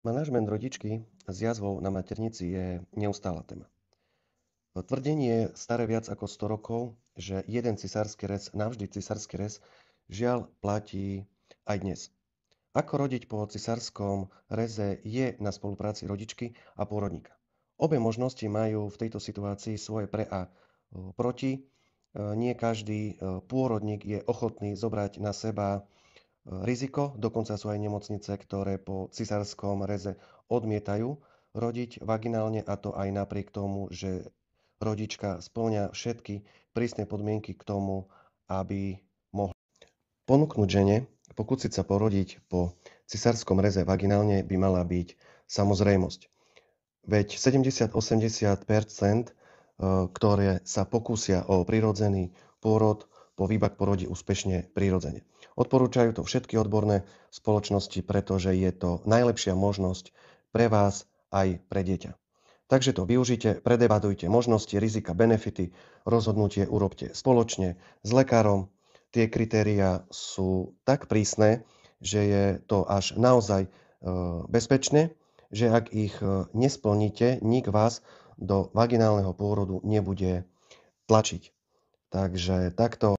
Manažment rodičky s jazvou na maternici je neustála téma. Tvrdenie staré viac ako 100 rokov, že jeden cisársky rez, navždy cisársky rez, žiaľ platí aj dnes. Ako rodiť po cisárskom reze je na spolupráci rodičky a pôrodníka. Obe možnosti majú v tejto situácii svoje pre a proti. Nie každý pôrodník je ochotný zobrať na seba riziko. Dokonca sú aj nemocnice, ktoré po cisárskom reze odmietajú rodiť vaginálne, a to aj napriek tomu, že rodička spĺňa všetky prísne podmienky k tomu, aby mohla ponúknuť žene pokúsiť sa porodiť po cisárskom reze vaginálne, by mala byť samozrejmosť. Veď 70-80%, ktoré sa pokúsia o prirodzený pôrod, po výbak porodí úspešne prirodzene. Odporúčajú to všetky odborné spoločnosti, pretože je to najlepšia možnosť pre vás aj pre dieťa. Takže to využite, predebatujte možnosti, rizika, benefity, rozhodnutie urobte spoločne s lekárom. Tie kritériá sú tak prísne, že je to až naozaj bezpečné, že ak ich nesplníte, nik vás do vaginálneho pôrodu nebude tlačiť. Takže takto